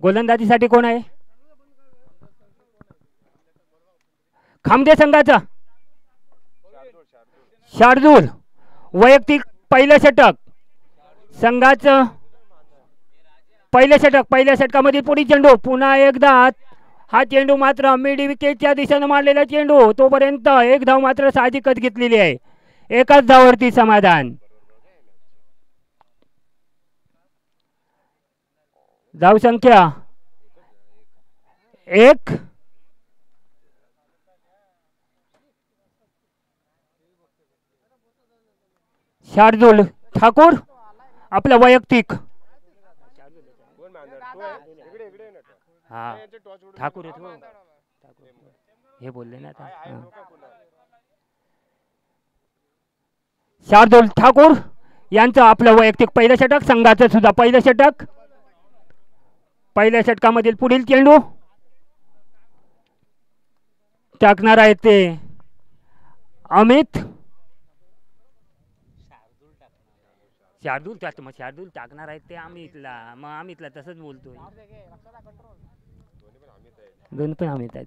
गोलंदाजीसाठी कोण आहे? खामदे संघाचा शार्दूल वैयक्तिक पहिलं षटक संघाचं पहिलं षटक. पहिल्या षटकामध्ये पुढील चेंडू पुन्हा एकदा हा चेंडू मात्र मिड विकेटच्या दिशेनं मारलेला चेंडू तोपर्यंत एक धाव मात्र साहजिकच घेतलेली आहे. एकाच धावावरती समाधान. धावसंख्या 1. शार्दूल ठाकूर आपला वैयक्तिक हा ठाकूर हे बोलले ना आता. शार्दूल ठाकूर यांचं आपलं वैयक्तिक पहिलं षटक. संघाचं सुद्धा पहिलं षटक. पहिल्या षटकामधील पुढील चेंडू टाकणार आहे ते अमित. शार्दूल टाकणार आहेत ते अमितला. मग अमितला तसंच बोलतोय. दोन पण अमित आहेत.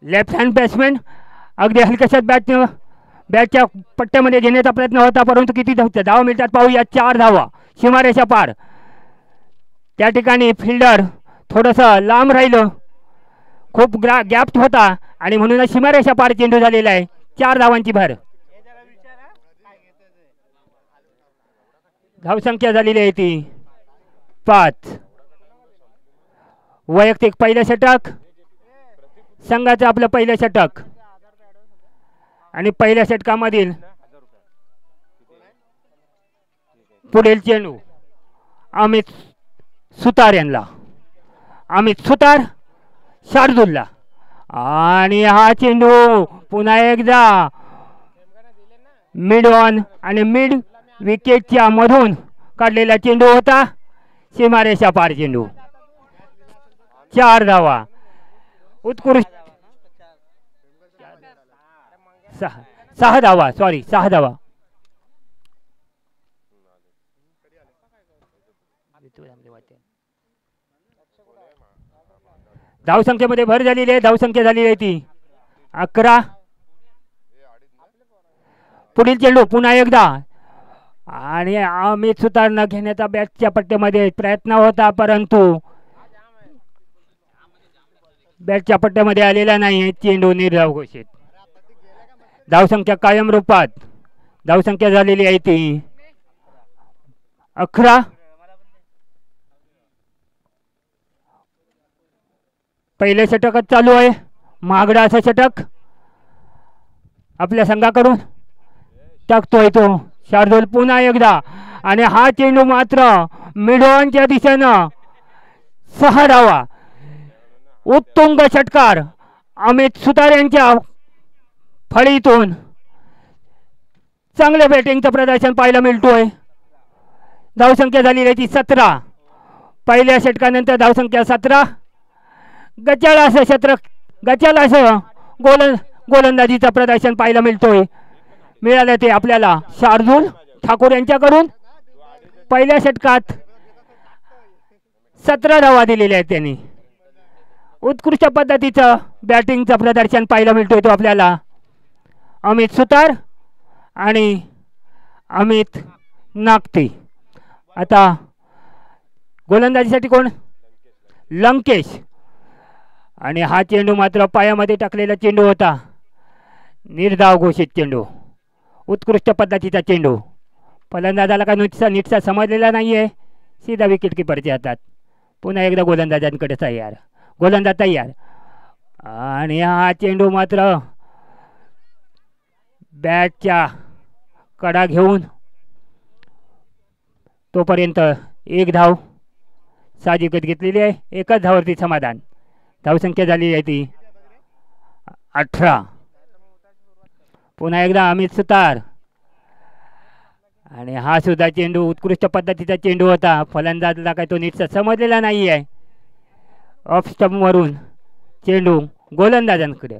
लेफ्ट हँड बॅट्समॅन अगदी हलक्याशा बॅटच्या पट्ट्यामध्ये घेण्याचा प्रयत्न होता परंतु किती धावा मिळतात पाहूया. 4 धावा सीमारेषा पार. त्या ठिकाणी फिल्डर थोडंसं लांब राहिलं. खूप गॅप होता आणि म्हणूनच सीमारेषा पार चेंडू झालेला आहे. 4 धावांची भर. धावसंख्या झालेली आहे ती 5. वैयक्तिक पहिलं षटक संघाचं आपलं पहिलं षटक आणि पहिल्या षटकामधील पुढील चेंडू अमित सुतार यांना. अमित सुतार शार्दूलला आणि हा चेंडू पुन्हा एकदा मिड ऑन आणि मिड विकेटच्या मधून काढलेला चेंडू होता. सीमारेषा पार चेंडू. 4 धावा. उत्कृष्ट 6 धावा. 6 धावा. धावसंख्येमध्ये भर झालेली आहे. धावसंख्या झालेली आहे ती 11. पुढील चेंडू पुन्हा एकदा आणि अमित सुतारनं घेण्याचा बॅटच्या पट्ट्यामध्ये प्रयत्न होता परंतु बॅटच्या पट्ट्यामध्ये आलेला नाही. चेंडू निर्धाव घोषित. धावसंख्या कायम रूपात. धावसंख्या झालेली आहे ती 11. पहिले षटकच चालू आहे. महागडा असं षटक आपल्या संघाकडून टाकतोय तो शार्दूल पुन्हा एकदा आणि हा चेंडू मात्र मिडऑनच्या दिशेनं 6 धावा. उत्तुंग षटकार अमित सुतार यांच्या फळीतून चांगल्या बॅटिंगचं प्रदर्शन पाहायला मिळतोय. धावसंख्या झालेली आहे ती 17. पहिल्या षटकानंतर धावसंख्या 17. गचाळ असं गोलंदाजीचं प्रदर्शन पाहायला मिळालं ते आपल्याला शार्दूल ठाकूर यांच्याकडून. पहिल्या षटकात 17 धावा दिलेल्या आहेत त्यांनी. उत्कृष्ट पद्धतीचं बॅटिंगचं प्रदर्शन पाहायला मिळतोय तो आपल्याला अमित सुतार आणि अमित नागते. आता गोलंदाजीसाठी कोण? लंकेश. आणि हा चेंडू मात्र पायामध्ये टाकलेला चेंडू होता. निर्धाव घोषित चेंडू. उत्कृष्ट पद्धतीचा चेंडू. फलंदाजाला काय नीटसा समजलेला नाहीये. सीधा विकेट किपरच्या हातात. पुन्हा एकदा गोलंदाजांकडे तयार. गोलंदाज तयार आणि हा चेंडू मात्र बॅटच्या कडा घेऊन तोपर्यंत 1 धाव साहजिकच घेतलेली आहे. एकाच धावावरती समाधान. धावसंख्या झालेली आहे ती 18. पुन्हा एकदा अमित सुतार आणि हा सुद्धा चेंडू उत्कृष्ट पद्धतीचा चेंडू होता. फलंदाजला काय तो नीटसा समजलेला नाही आहे. ऑफ स्टंपवरून चेंडू गोलंदाजांकडे.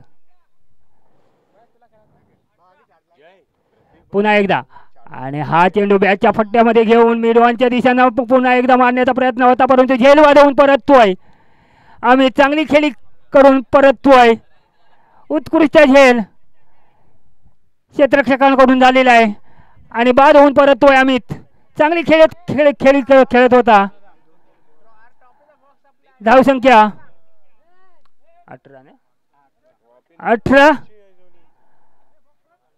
पुन्हा एकदा आणि हा चेंडू बॅटच्या फट्ट्यामध्ये घेऊन मिडवानच्या दिशेनं पुन्हा एकदा मारण्याचा प्रयत्न होता, परंतु झेल वाजवून परततोय. आम्ही चांगली खेळी करून परततोय. उत्कृष्ट झेल क्षेत्ररक्षकांकडून झालेला आहे आणि बाद होऊन परततोय. अमित चांगली खेळत होता. धावसंख्या 18.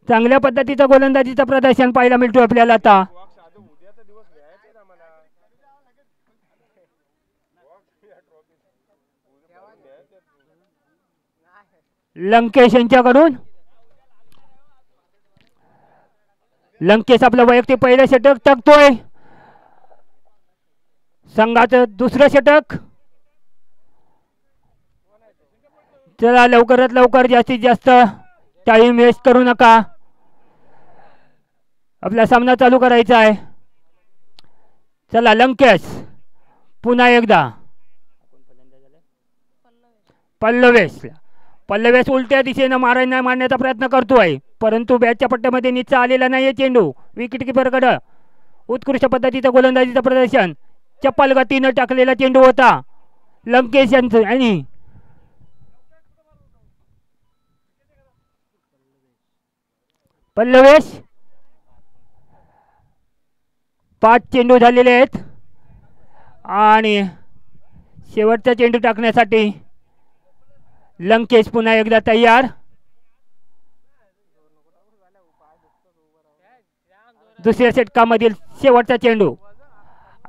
चांगल्या पद्धतीचं गोलंदाजीचं प्रदर्शन पाहायला मिळतो आपल्याला आता. लंकेश यांच्याकडून लंकेश आपलं वैयक्तिक पहिलं षटक टाकतोय. संघाचं दुसरं षटक. चला लवकरात लवकर, जास्तीत जास्त टाइम वेस्ट करू नका. आपला सामना चालू करायचा आहे. चला लंकेश पुन्हा एकदा. पल्लवेश उलट्या दिशेनं मारण्याचा प्रयत्न करतोय, परंतु बॅटच्या पट्ट्यामध्ये नीचा आलेला नाहीये चेंडू. विकेट किपरकडं उत्कृष्ट पद्धतीचं गोलंदाजीचं प्रदर्शन. चप्पल गतीनं टाकलेला चेंडू होता लंकेश यांचं. आणि पल्लवेश 5 चेंडू झालेले आहेत आणि शेवटचा चेंडू टाकण्यासाठी लंकेश पुन्हा एकदा तयार. दुसऱ्या षटकामधील शेवटचा चेंडू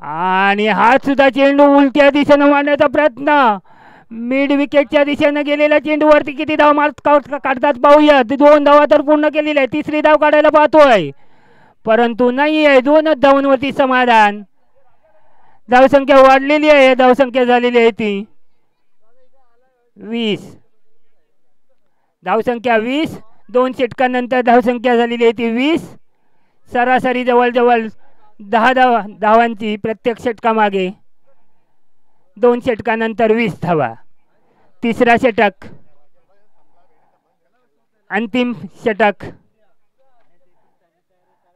आणि हा सुद्धा चेंडू उलट्या दिशेनं मारण्याचा प्रयत्न. मिड विकेटच्या दिशेनं गेलेल्या चेंडूवरती किती धाव काढतात पाहूया. 2 धावा तर पूर्ण केलेल्या आहे. 3री धाव काढायला पाहतोय, परंतु नाही आहे. 2च धावांवरती समाधान. धावसंख्या वाढलेली आहे. धावसंख्या झालेली आहे ती 20. धावसंख्या 20. 2 षटकांनंतर धावसंख्या झालेली आहे ती 20. सरासरी जवळजवळ 10 धावांची प्रत्येक षटकामागे. 2 षटकानंतर 20 धावा. तिसरा षटक, अंतिम षटक,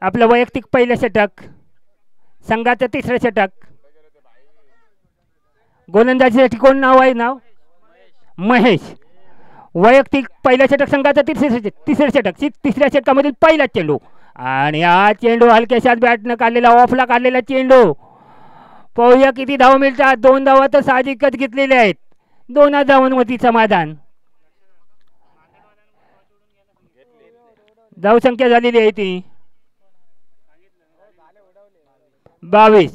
आपलं वैयक्तिक पहिलं षटक, संघाचं तिसरं षटक. गोलंदाजीसाठी कोण नाव आहे? नाव महेश. वैयक्तिक पहिलं षटक, संघाचं तिसरं षटक. तिसऱ्या षटकामधील पहिला चेंडू आणि हा चेंडू हलक्याशात बॅटनं काढलेला, ऑफला काढलेला चेंडू. पाहूया किती धाव मिळतात. 2 धावा तर साहजिकच घेतलेले आहेत. 2 धावांवरती समाधान. धावसंख्या झालेली आहे ती 22.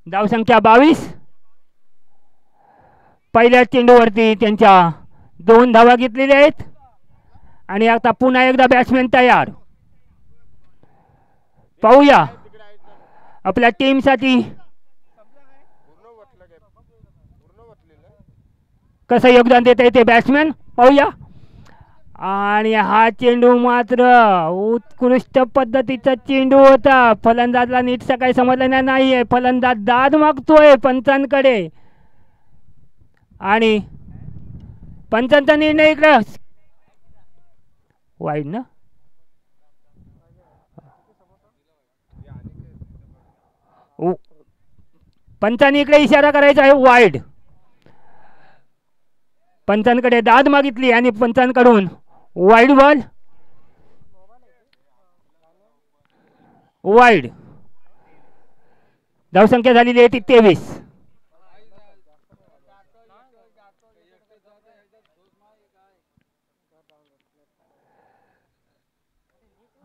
धावसंख्या 22. पहिल्या चेंडूवरती त्यांच्या 2 धावा घेतलेल्या आहेत आणि आता पुन्हा एकदा बॅट्समॅन तयार. पाहूया आपल्या टीमसाठी कसं योगदान देत आहे ते बॅट्समॅन. पाहूया. आणि हा चेंडू मात्र उत्कृष्ट पद्धतीचा चेंडू होता. फलंदाजला नीटसा काही समजलं नाही आहे. फलंदाज दाद मागतोय पंचांकडे आणि पंचांचा निर्णय इकडं वाईड ना. पंचांनी इकडे इशारा करायचा आहे वाईड. पंचांकडे दाद मागितली आणि पंचांकडून वाईड बॉल. वाईड. धावसंख्या झालेली आहे ती 23.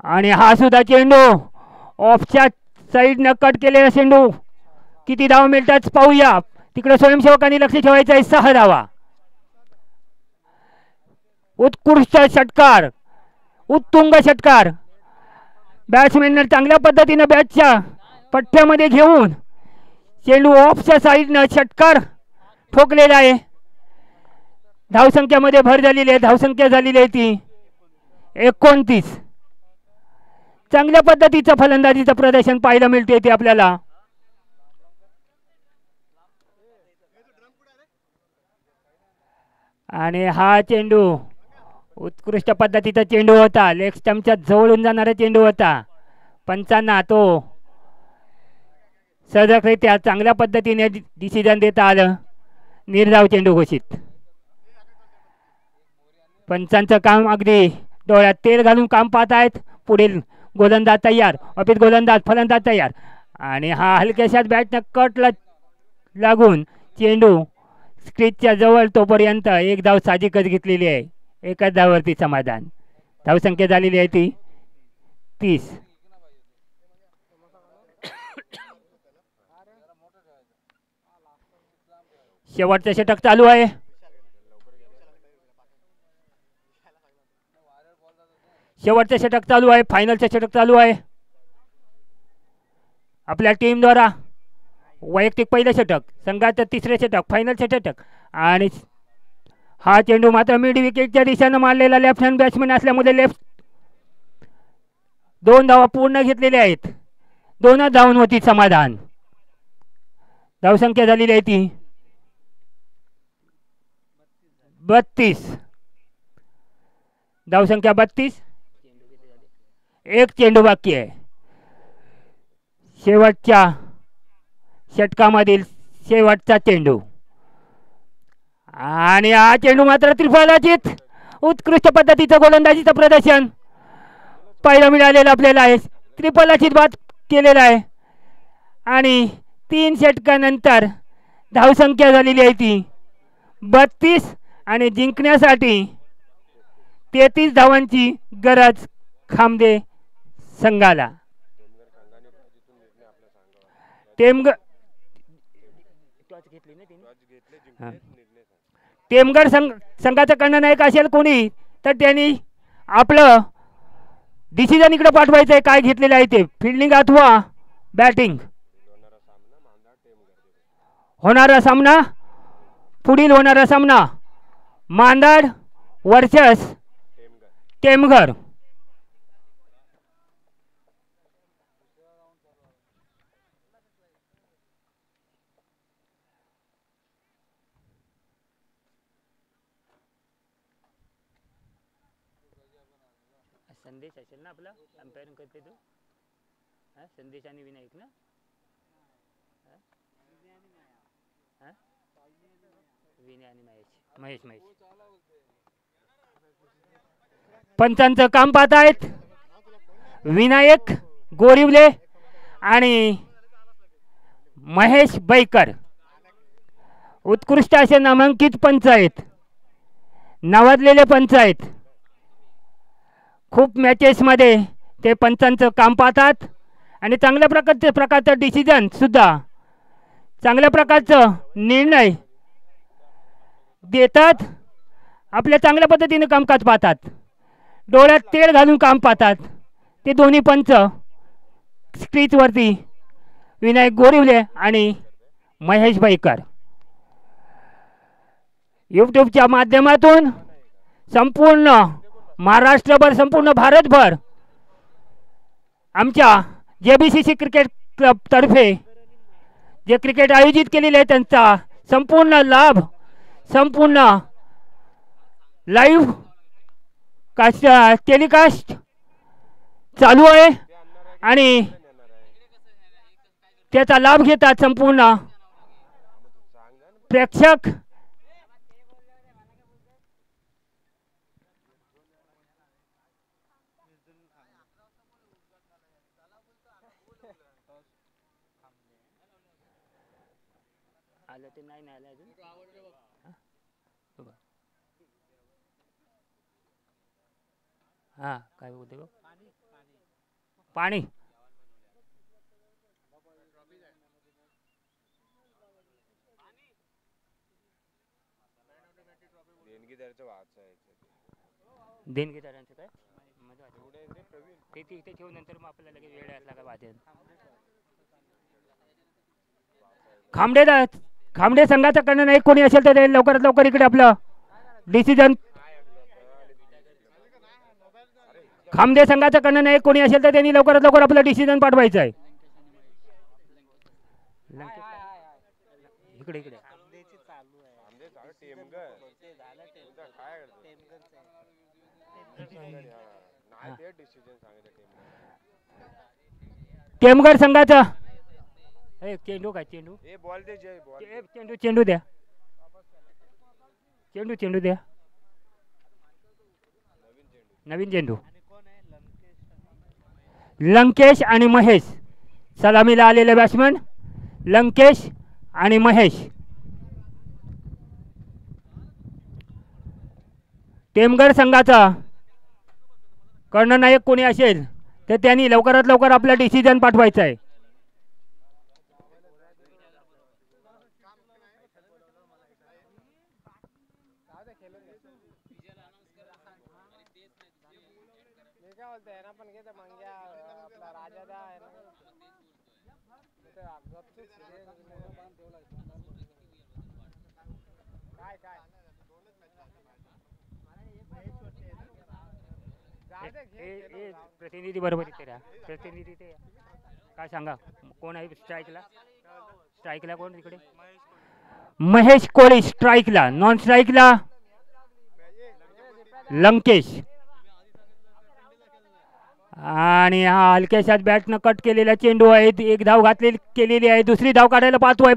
आणि हा सुद्धा चेंडू ऑफच्या साईडनं कट केलेला चेंडू. किती धावा मिळतात पाहूया. तिकडे स्वयंसेवकांनी लक्ष ठेवायचं आहे. 6 धावा. उत्कृष्ट षटकार, उत्तुंग षटकार. बॅट्समॅनने चांगल्या पद्धतीने बॅटच्या पट्ट्यामध्ये घेऊन चेंडू ऑफच्या साईडनं षटकार ठोकलेला आहे. धावसंख्यामध्ये भर झालेली आहे. धावसंख्या झालेली आहे ती 29. चांगल्या पद्धतीचं फलंदाजीचं प्रदर्शन पाहायला मिळते ते आपल्याला. आणि हा चेंडू उत्कृष्ट पद्धतीचा चेंडू होता, लेग स्टंपच्या जवळून जाणारा चेंडू होता. पंचांना तो सहजरित्या चांगल्या पद्धतीने डिसिजन देता आलं. निर्धाव चेंडू घोषित. पंचांचं काम अगदी डोळ्यात तेल घालून काम पाहत आहेत. पुढील गोलंदाज तयार, अपित गोलंदाज फलंदाज तयार आणि हा हलक्याशात बॅटनं कट लागून चेंडू स्क्रीजच्या जवळ तोपर्यंत एक धाव साहजिकच घेतलेली आहे. एकाच धावावरती समाधान. धावसंख्या झालेली आहे ती 30. शेवटचं षटक चालू आहे. शेवटचं षटक चालू आहे. फायनलचं षटक चालू आहे. आपल्या टीमद्वारा वैयक्तिक पहिलं षटक, संघाचं तिसरे षटक, फायनलचं षटक आणि हा चेंडू मात्र मिड विकेटच्या दिशेनं मारलेला लेफ्ट हँड बॅट्समॅन असल्यामुळे लेफ्ट 2 धावा पूर्ण घेतलेल्या आहेत. 2च धावांवरती समाधान. धावसंख्या झालेली आहे ती 32. धावसंख्या 32. एक चेंडू बाकी आहे. शेवटच्या षटकामधील शेवटचा चेंडू आणि हा चेंडू मात्र त्रिफलाचीत. उत्कृष्ट पद्धतीचं गोलंदाजीचं प्रदर्शन पाहायला मिळालेलं आपल्याला आहे. त्रिफलाचीत बाद केलेला आहे आणि 3 षटकानंतर धावसंख्या झालेली आहे ती 32 आणि जिंकण्यासाठी 33 धावांची गरज खामदे संघाला. टेमगड संघाचं कर्णनायक असेल कोणी तर त्यांनी आपलं डिसिजन इकडे पाठवायचं आहे. काय घेतलेलं आहे ते, फिल्डिंग अथवा बॅटिंग. होणारा सामना, पुढील होणारा सामना मांदाड वर्सेस टेमघर. संदेश असेल ना आपला अंपायरिंग करते तू. संदेश आणि विनायक ना. विनय आणि महेश. पंचांचं काम पाहत आहेत विनायक गोरिवले आणि महेश बैकर. उत्कृष्ट असे नामांकित पंच आहेत, नावाजलेले पंच आहेत. खूप मॅचेसमध्ये ते पंचांचं काम पाहतात आणि चांगल्या प्रकारचं डिसिजन सुद्धा, चांगल्या प्रकारचं निर्णय देतात. आपल्या चांगल्या पद्धतीने कामकाज पाहतात, डोळ्यात तेल घालून काम पाहतात ते दोन्ही पंच स्क्रीजवरती विनायक गोरिवले आणि महेश बैकर. यूट्यूबच्या माध्यमातून संपूर्ण महाराष्ट्रभर, संपूर्ण भारतभर आमच्या JBCC क्रिकेट क्लब तर्फे जे क्रिकेट आयोजित केलेले आहे त्यांचा संपूर्ण लाभ, संपूर्ण लाईव्ह टेलिकास्ट चालू आहे आणि त्याचा लाभ घेतात संपूर्ण प्रेक्षक. आलं ते नाही आलं अजून. हां काय बोलते गो, पाणी. देणगीदारांचं काय ते इथे ठेवून नंतर मग आपल्याला लगेच वेळ असला का वाटेल. खामडे संघाचा करणं नाही कोणी असेल तर लवकरात लवकर इकडे आपलं डिसिजन. खामदे संघाचा करणं नाही कोणी असेल तर त्यांनी लवकरात लवकर आपलं डिसिजन पाठवायचं आहे. इकडे टेमगड संघाचा चेंडू काय चेंडू चेंडू चेंडू द्या चेंडू चेंडू द्या नवीन चेंडू लंकेश आणि महेश सलामीला आलेले बॅट्समन लंकेश आणि महेश टेमगड संघाचा कर्णनायक कोणी असेल तर त्यांनी लवकरात लवकर आपला डिसिजन पाठवायचा आहे प्रतिनिधी बरोबर इथे द्या प्रतिनिधी ते काय सांगा कोण आहे स्ट्राईकला कोण तिकडे महेश कोळी स्ट्राईकला नॉन स्ट्राईकला लंकेश आणि हा हलक्याशात बॅटनं कट केलेला चेंडू आहे एक धाव केलेली आहे दुसरी धाव काढायला पाहतोय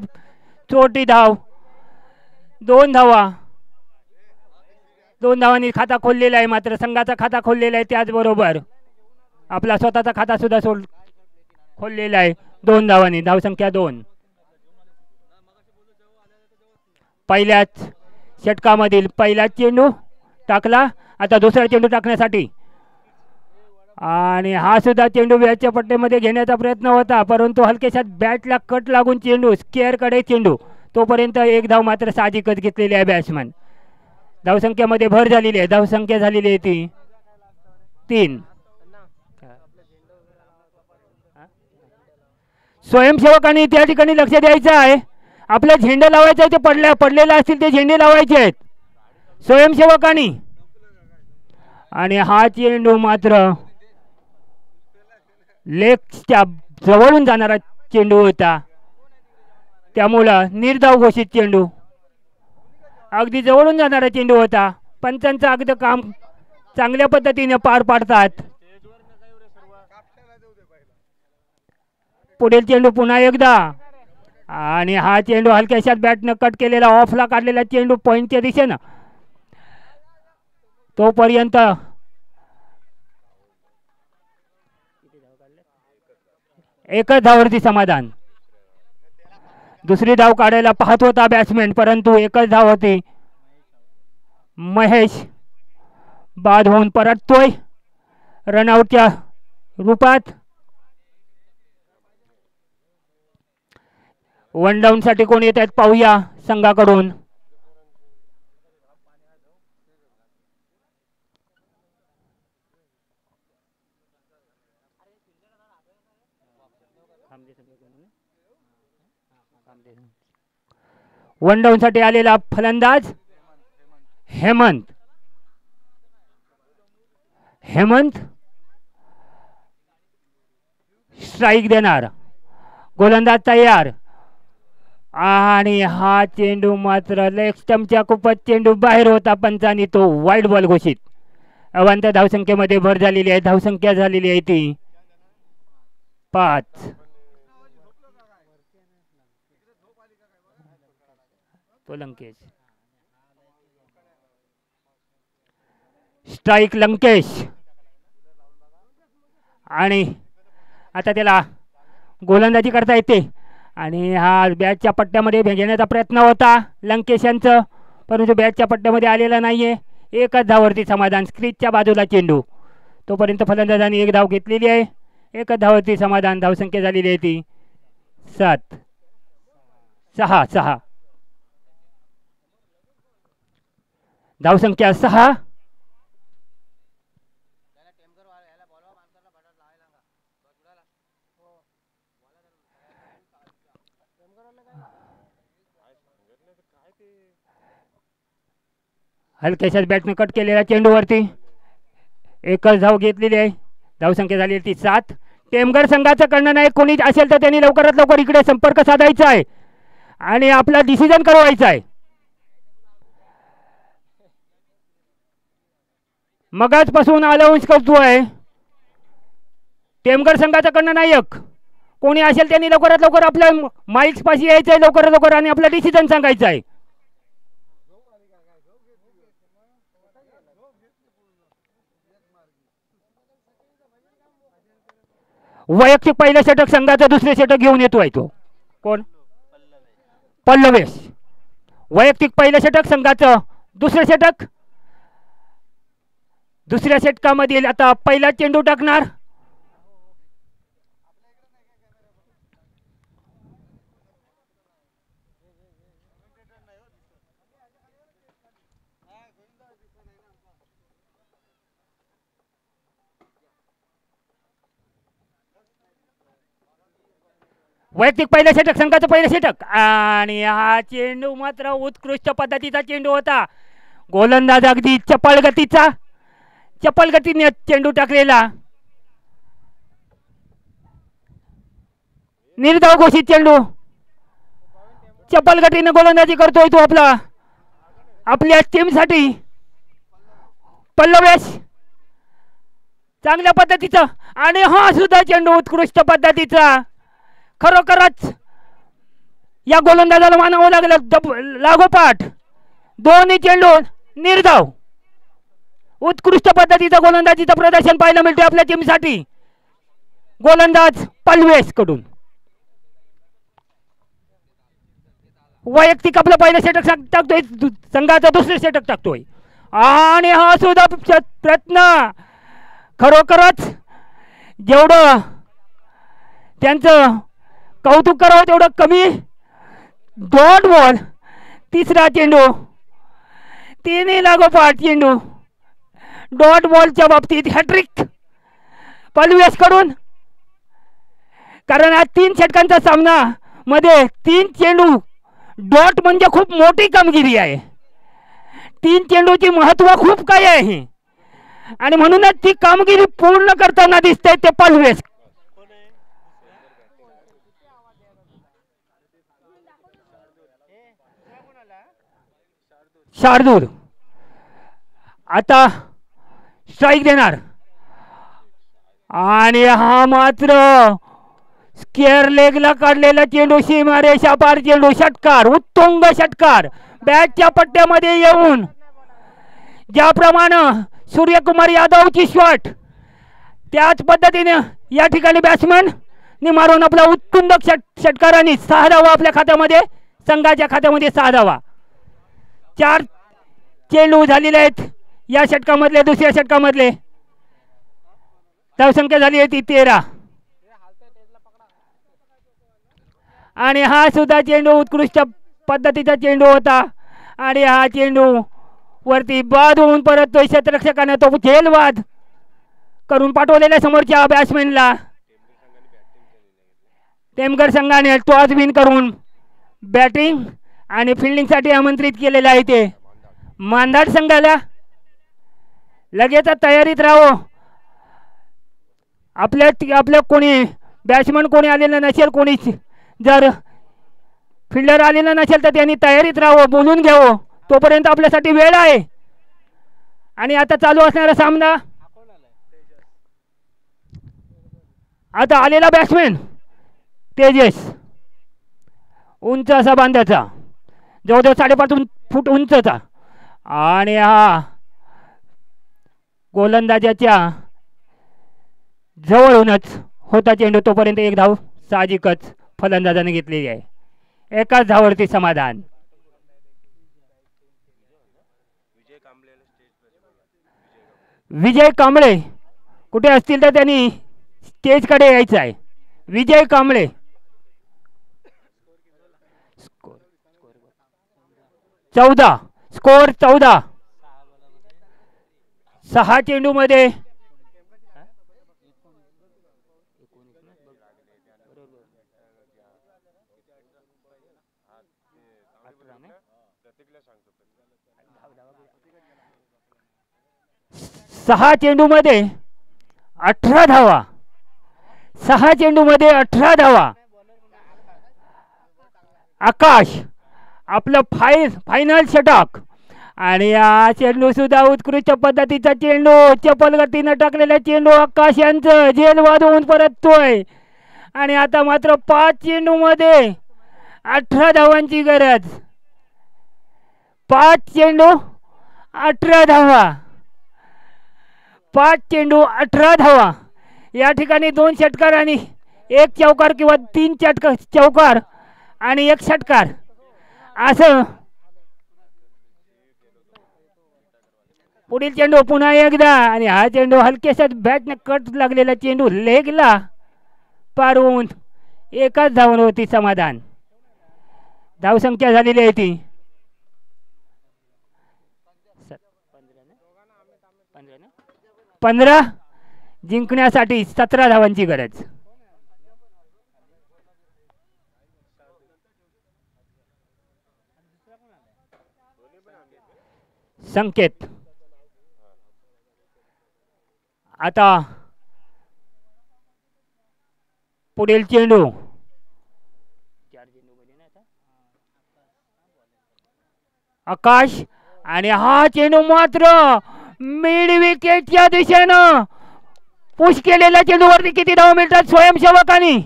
छोटी धाव 2 धावा 2 धावांनी खाता खोललेला आहे मात्र संघाचा खाता खोललेला आहे त्याचबरोबर आपला स्वतःचा खाता सुद्धा खोललेला आहे 2 धावांनी धावसंख्या 2 पहिल्याच षटकामधील पहिला चेंडू टाकला आता दुसरा चेंडू टाकण्यासाठी आणि हा सुद्धा चेंडू बॅटच्या पट्ट्यामध्ये घेण्याचा प्रयत्न होता परंतु हलकेशात बॅटला कट लागून चेंडू स्क्वेअरकडे चेंडू तोपर्यंत 1 धाव मात्र साहजिकच घेतलेली आहे बॅट्समन धावसंख्येमध्ये भर झालेली आहे धावसंख्या झालेली आहे ती 3 स्वयंसेवकांनी त्या ठिकाणी लक्ष द्यायचं आहे आपला झेंडा लावायचा आहे ते पडलेला असतील ते झेंडे लावायचे आहेत स्वयंसेवकांनी आणि हा चेंडू मात्र लेगच्या जवळून जाणारा चेंडू होता त्यामुळं निर्धाव घोषित चेंडू अगदी जवळून जाणारा चेंडू होता पंचांचं अगदी काम चांगल्या पद्धतीने पार पाडतात पुढील चेंडू पुन्हा एकदा आणि हा चेंडू हलक्याशात बॅटनं कट केलेला ऑफला काढलेला चेंडू पॉइंटच्या दिशेनं तोपर्यंत एकच धावावरती समाधान दुसरी धाव काढायला पाहत होता बॅट्समॅन परंतु एकच धाव होती महेश बाद होऊन परततोय रनआउटच्या रूपात 1 डाऊन साठी कोण येत आहेत पाहूया संघाकडून वन डाऊन साठी आलेला फलंदाज हेमंत स्ट्राईक देणार गोलंदाज तयार आणि हा चेंडू मात्र लेग स्टंपच्या खूपच चेंडू बाहेर होता पंचांनी तो वाईड बॉल घोषित अवांतर धावसंख्येमध्ये भर झालेली आहे धावसंख्या झालेली आहे ती 5 तो लंकेश स्ट्राईक लंकेश आणि आता त्याला गोलंदाजी करता येते आणि हा बॅटच्या पट्ट्यामध्ये घेण्याचा प्रयत्न होता लंकेश यांचं परंतु बॅटच्या पट्ट्यामध्ये आलेला नाहीये एकच धाववरती समाधान स्क्रीजच्या बाजूला चेंडू तोपर्यंत फलंदाजांनी 1 धाव घेतलेली आहे एकच धाववरती समाधान धावसंख्या झालेली आहे ती 7 6 धावसंख्या 6 हलक्याशाच बॅटने कट केलेल्या चेंडूवरती एकच धाव घेतलेली आहे धावसंख्या झाली ती 7 टेमगड संघाचा कर्णनायक कोणी असेल तर त्यांनी लवकरात लवकर इकडे संपर्क साधायचा आहे आणि आपला डिसिजन करवायचा आहे मगाचपासून अलाउन्स करतोय टेमघर संघाच्याकडनं नायक कोणी असेल त्यांनी लवकरात लवकर आपल्या माईक्स पाशी यायचं आहे लवकरात लवकर आणि आपला डिसिजन सांगायचा आहे. वैयक्तिक पहिलं षटक संघाचं दुसरे षटक घेऊन येतोय तो कोण पल्लवेश. वैयक्तिक पहिलं षटक संघाचं दुसरे षटक. दुसऱ्या षटकामध्ये आता पहिला चेंडू टाकणार वैयक्तिक पहिलं षटक संघाचं पहिलं षटक आणि हा चेंडू मात्र उत्कृष्ट पद्धतीचा चेंडू होता. गोलंदाज अगदी चपळ गतीने चेंडू टाकलेला. निर्धाव घोषित चेंडू चपळ गतीने गोलंदाजी करतोय तो आपल्या टीमसाठी. पल्लवेश चांगल्या पद्धतीचा आणि हा सुद्धा चेंडू उत्कृष्ट पद्धतीचा. खरोखरच या गोलंदाजाला मानावं लागलं लागोपाठ दोन्ही चेंडू निर्धाव. उत्कृष्ट पद्धतीचं गोलंदाजीचं प्रदर्शन पाहायला मिळते आपल्या टीमसाठी गोलंदाज पल्लवेश कडून. वैयक्तिक आपलं पहिलं षटक टाकतोय संघाचं दुसरं षटक टाकतोय आणि हा सुद्धा प्रयत्न खरोखरच जेवढं त्यांचं कौतुक करावं तेवढं कमी. डॉट बॉल तिसरा चेंडू तिन्ही लागोपाठ चेंडू डॉट बॉलच्या बाबतीत हॅट्रिक पल्लवेश कडून. कारण आज 3 षटकांचा सामना मध्ये 3 चेंडू डॉट म्हणजे खूप मोठी कामगिरी आहे. 3 चेंडूची महत्व खूप काय आहे आणि म्हणूनच ती कामगिरी पूर्ण करताना दिसते ते पल्लवेश. शार्दूल आता स्ट्राइक देणार आणि हा मात्र स्क्वेअर लेगला काढलेला चेंडू सीमारेषा पार चेंडू षटकार उत्तुंग षटकार बॅटच्या पट्ट्यामध्ये येऊन ज्याप्रमाणे सूर्यकुमार यादवची शॉट त्याच पद्धतीने या ठिकाणी बॅट्समन नि मारून आपला उत्तुंग षटकाराने 6 धावा आपल्या खात्यामध्ये संघाच्या खात्यामध्ये 6 धावा. 4 चेंडू झालेले आहेत या षटकामधले. दुसऱ्या षटकामधले धावसंख्या झाली आहे ती 13 आणि हा सुद्धा चेंडू उत्कृष्ट पद्धतीचा चेंडू होता आणि हा चेंडू वरती बाद होऊन परत तो क्षेत्ररक्षकाने तो झेलवाद करून पाठवलेल्या समोरच्या बॅट्समॅनला टेमघर संघाने टॉस विन करून बॅटिंग आणि फिल्डिंगसाठी आमंत्रित केलेलं आहे. ते मांदाड संघाला लगेच तयारीत राहो. आपल्या कोणी बॅट्समन कोणी आलेलं नसेल कोणी जर फिल्डर आलेलं नसेल तर त्यांनी तयारीत राहावं बोलून घ्यावं तोपर्यंत आपल्यासाठी वेळ आहे. आणि आता चालू असणारा सामना आता आलेला बॅट्समॅन तेजस उंच असा बांधाचा जवळजवळ 5.5 फूट उंचचा आणि हा गोलंदाजाच्या जवळूनच होता चेंडू तोपर्यंत 1 धाव साहजिकच फलंदाजाने घेतलेली आहे. एकाच धावावरती समाधान. विजय कांबळे कुठे असतील तर त्यांनी स्टेजकडे यायचं आहे. विजय कांबळे स्कोर 14 6 चेंडू मध्ये सहा चेंडूमध्ये 18 धावा. 6 चेंडूमध्ये 18 धावा. आकाश आपलं फायनल षटक आणि हा चेंडू सुद्धा उत्कृष्ट पद्धतीचा चेंडू, चपल गतीनं टाकलेला चेंडू आकाश यांचं झेल वाजवून परततोय. आणि आता मात्र 5 चेंडूमध्ये 18 धावांची गरज. 5 चेंडू 18 धावा, 5 चेंडू 18 धावा. या ठिकाणी 2 षटकार आणि 1 चौकार किंवा 3 चौकार आणि 1 षटकार असं. पुढील चेंडू पुन्हा एकदा, आणि हा चेंडू हलकेसा बॅटने कट लागलेला चेंडू लेगला पार होऊन 1च धावांवरती समाधान. धावसंख्या झालेली आहे ती 15. जिंकण्यासाठी 17 धावांची गरज. संकेत आता पुढील चेंडू आकाश, आणि हा चेंडू मात्र मिड विकेटच्या दिशेनं पुश केलेल्या चेंडूवरती किती धावा मिळतात स्वयंसेवकांनी?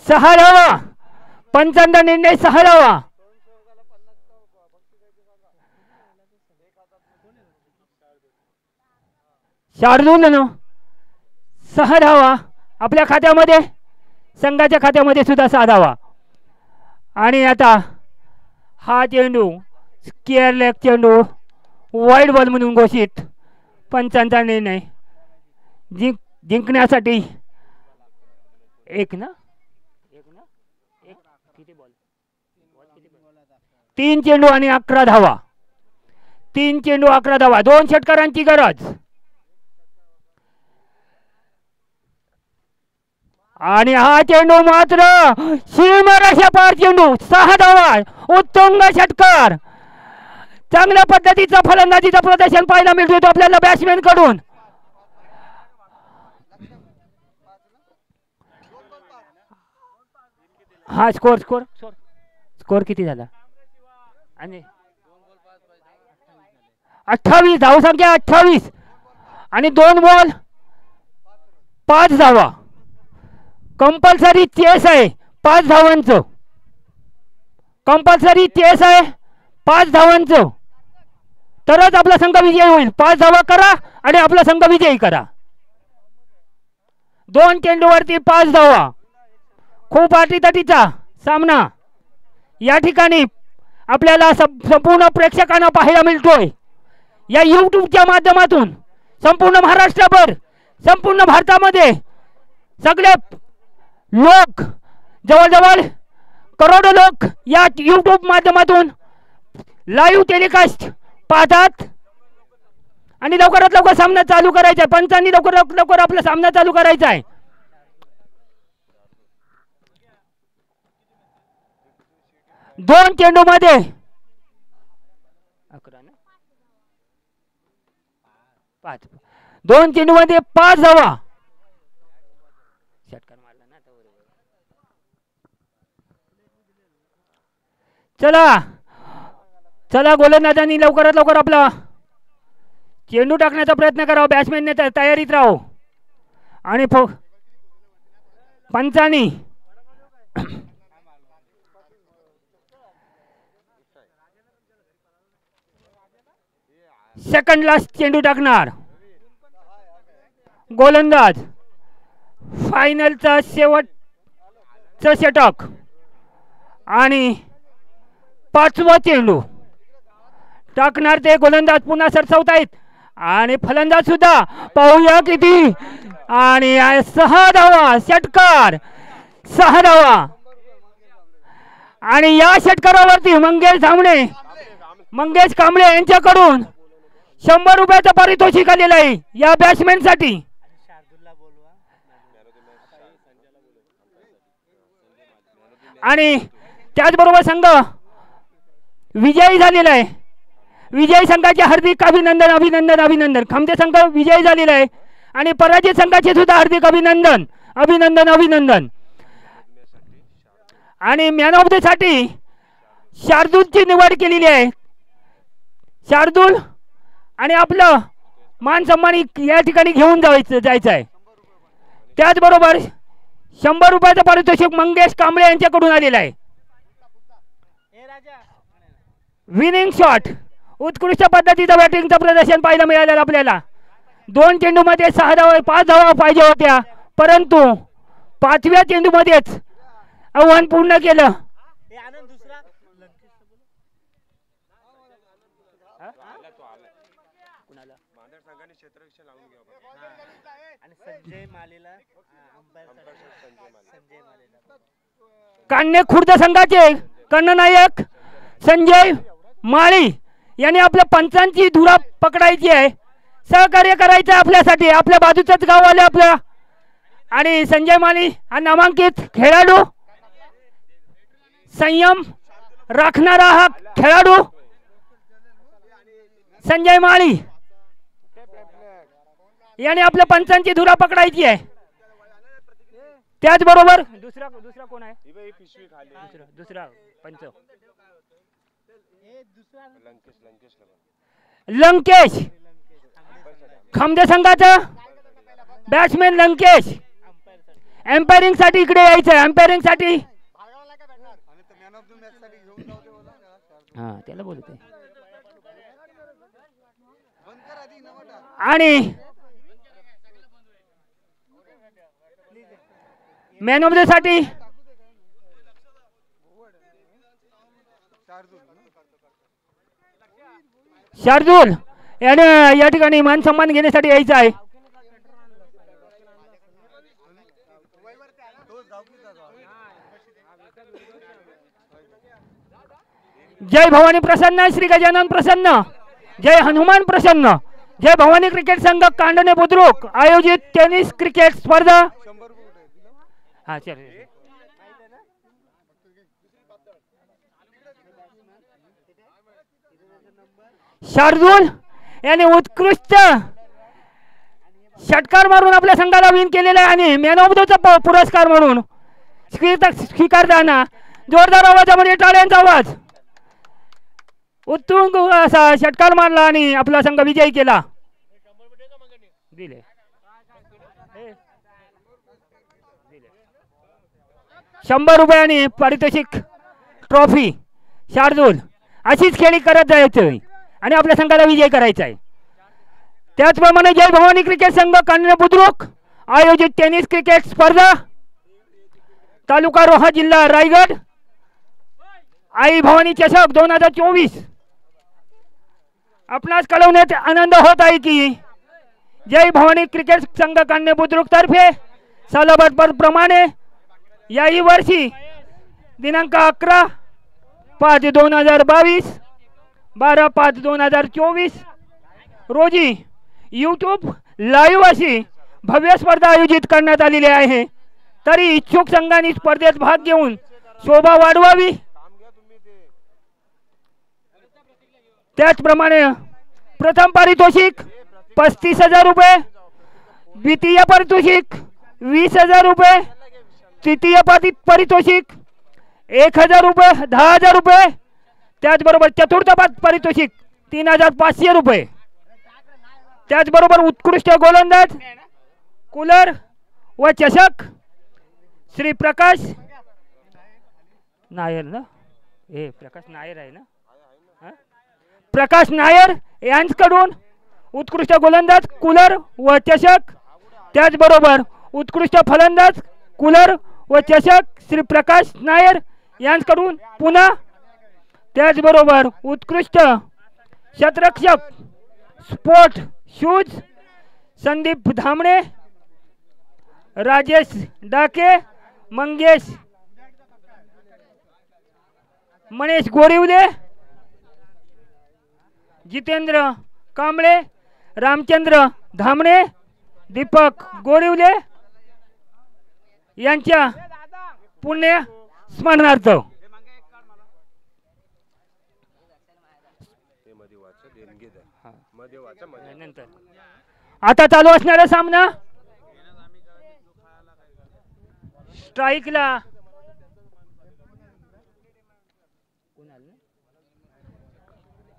6 धावा. पंचांचा निर्णय 6 धावा. शार्दूल 6 धावा आपल्या खात्यामध्ये, संघाच्या खात्यामध्ये सुद्धा 6 धावा. आणि आता हा चेंडू स्क्वेअर लेग चेंडू वाईड बॉल म्हणून घोषित. पंचांचा निर्णय जिंकण्यासाठी एक ना किती बॉल? 3 चेंडू आणि 11 धावा. 3 चेंडू 11 धावा, 2 षटकारांची गरज. आणि हा चेंडू मात्र सीमारेषा पार चेंडू, 6 धावा, उत्तुंग षटकार. चांगल्या पद्धतीचा फलंदाजीचं प्रदर्शन पाहायला मिळतो आपल्याला बॅट्समॅन कडून. हा स्कोर किती झाला? आणि 28 धावसंख्या 28 आणि 2 बॉल 5 धावा. कंपल्सरी चेस आहे 5 धावांचं. कंपल्सरी चेस आहे 5 धावांचं, तरच आपला संघ विजयी होईल. 5 धावा करा आणि आपला संघ विजयी करा. 2 चेंडूवरती 5 धावा. खूप अटीतटीचा सामना या ठिकाणी आपल्याला संपूर्ण प्रेक्षकांना पाहायला मिळतोय या यूट्यूबच्या माध्यमातून. संपूर्ण महाराष्ट्रभर, संपूर्ण भारतामध्ये सगळे लोक, जवळजवळ करोडो लोक या यूट्यूब माध्यमातून लाईव्ह टेलिकास्ट पाहतात. आणि लवकरात लवकर सामना चालू करायचा आहे. पंचांनी लवकरात लवकर आपला सामना चालू करायचा आहे. दोन चेंडू मध्ये 5, 2 चेंडू मध्ये 5 धावा. चला चला गोलंदाजांनी लवकरात लवकर आपला चेंडू टाकण्याचा प्रयत्न करावा. बॅट्समॅनने तयारीत राहो. आणि पंचांनी सेकंड लास्ट चेंडू टाकणार गोलंदाज. फायनलचा शेवटचा षटक आणि 5वा चेंडू टाकणार ते गोलंदाज. पुन्हा सरसावतायत आणि फलंदाज सुद्धा पाहूया किती. आणि 6 धावा, षटकार 6 धावा. आणि या षटकारावरती मंगेश कांबळे यांच्याकडून 100 रुपयाचं पारितोषिक आलेलं आहे या बॅट्समॅन साठी. आणि त्याचबरोबर संघ विजयी झालेला आहे. विजयी संघाचे हार्दिक अभिनंदन अभिनंदन अभिनंदन. खामते संघ विजयी झालेला आहे आणि पराजित संघाचे सुद्धा हार्दिक अभिनंदन अभिनंदन अभिनंदन. आणि मॅन ऑफ द साठी शार्दूलची निवड केलेली आहे. शार्दूल आणि आपलं मान सन्मान या ठिकाणी घेऊन जायचं आहे. त्याचबरोबर 100 रुपयाचं पारितोषिक मंगेश कांबळे यांच्याकडून आलेलं आहे. विनिंग शॉट, उत्कृष्ट पद्धतीचं बॅटिंगचं प्रदर्शन पाहायला मिळालं आपल्याला. 2 चेंडूमध्ये 5 धावा पाहिजे होत्या, परंतु 5व्या चेंडूमध्येच आव्हान पूर्ण केलं. कान्हे खुर्द संघाचे कर्णनायक संजय माळी यांनी आपल्या पंचांची धुरा पकडायची आहे, सहकार्य करायचं आहे आपल्यासाठी. आपल्या बाजूचंच गाव आले आपल्या. आणि संजय माळी हा नामांकित खेळाडू, संयम राखणारा हा खेळाडू संजय माळी याने आपल्या पंचांची धुरा पकडायची आहे. त्याचबरोबर दुसरा कोण आहे? दुसरा पंच लंकेश, खामदे संघाचा बॅट्समॅन लंकेश. एम्पायरिंग साठी इकडे यायचं आहे. एम्पायरिंग साठी त्याला बोलतोय. आणि मॅन ऑफ द साठी शार्दूल याने या ठिकाणी मान सन्मान घेण्यासाठी यायचं आहे. जय भवानी प्रसन्न, श्री गजानन प्रसन्न, जय हनुमान प्रसन्न. जय भवानी क्रिकेट संघ कांडणे बुद्रुक आयोजित टेनिस क्रिकेट स्पर्धा. शार्दूल याने उत्कृष्ट षटकार मारून आपल्या संघाला विन केलेला आहे. आणि मॅन ऑफ द पुरस्कार म्हणून स्वीकारताना जोरदार आवाजामध्ये टाळ्यांचा आवाज, उत्तुंग असा षटकार मारला आणि आपला संघ विजयी केला. दिले 100 रुपयांनी पारितोषिक ट्रॉफी. शार्दूल अशीच खेळी करत जायचं आणि आपल्या संघाला विजय करायचा आहे. त्याचप्रमाणे जय भवानी क्रिकेट संघ कान्हे बुद्रुक आयोजित टेनिस क्रिकेट स्पर्धा, तालुका रोहा, जिल्हा रायगड, आई भवानी चषक 2024. आपणास कळवण्यात आनंद होत आहे की जय भवानी क्रिकेट संघ कान्हे बुद्रुक तर्फे सालाबाद प्रमाणे याही वर्षी दिनांक 11/5/2022 12/5/2024 रोजी यूट्यूब लाईव्ह अशी भव्य स्पर्धा आयोजित करण्यात आलेली आहे. तरी इच्छुक संघांनी स्पर्धेत भाग घेऊन शोभा वाढवावी. त्याचप्रमाणे प्रथम पारितोषिक 35,000 रुपये, द्वितीय पारितोषिक 20,000 रुपये, तृतीय पारितोषिक 1,000 रुपये 10,000 रुपये, त्याचबरोबर चतुर्थ पारितोषिक 3,500 रुपये. त्याचबरोबर उत्कृष्ट गोलंदाज कूलर व चषक श्री प्रकाश नायर ना, हे प्रकाश नायर आहे ना, प्रकाश नायर यांच्याकडून उत्कृष्ट गोलंदाज कूलर व चषक. त्याचबरोबर उत्कृष्ट फलंदाज कूलर व चषक श्री प्रकाश नायर यांच्याकडून पुन्हा. त्याचबरोबर उत्कृष्ट शतरक्षक स्पोर्ट शूज संदीप धामणे, राजेश डाके, मनीष गोरिवले, जितेंद्र कांबळे, रामचंद्र धामणे, दीपक गोरिवले यांच्या पुण्य स्मरणार्थ आता चालू असणारा सामना स्ट्राईकला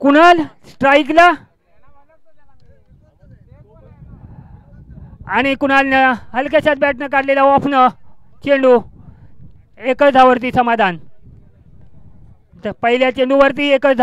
कुणाल स्ट्राईकला आणि कुणालनं हलक्याशात बॅटनं काढलेला ऑफनं चेंडू एकच धावावरती समाधान. तर पहिल्या चेंडूवरती एकच धाव.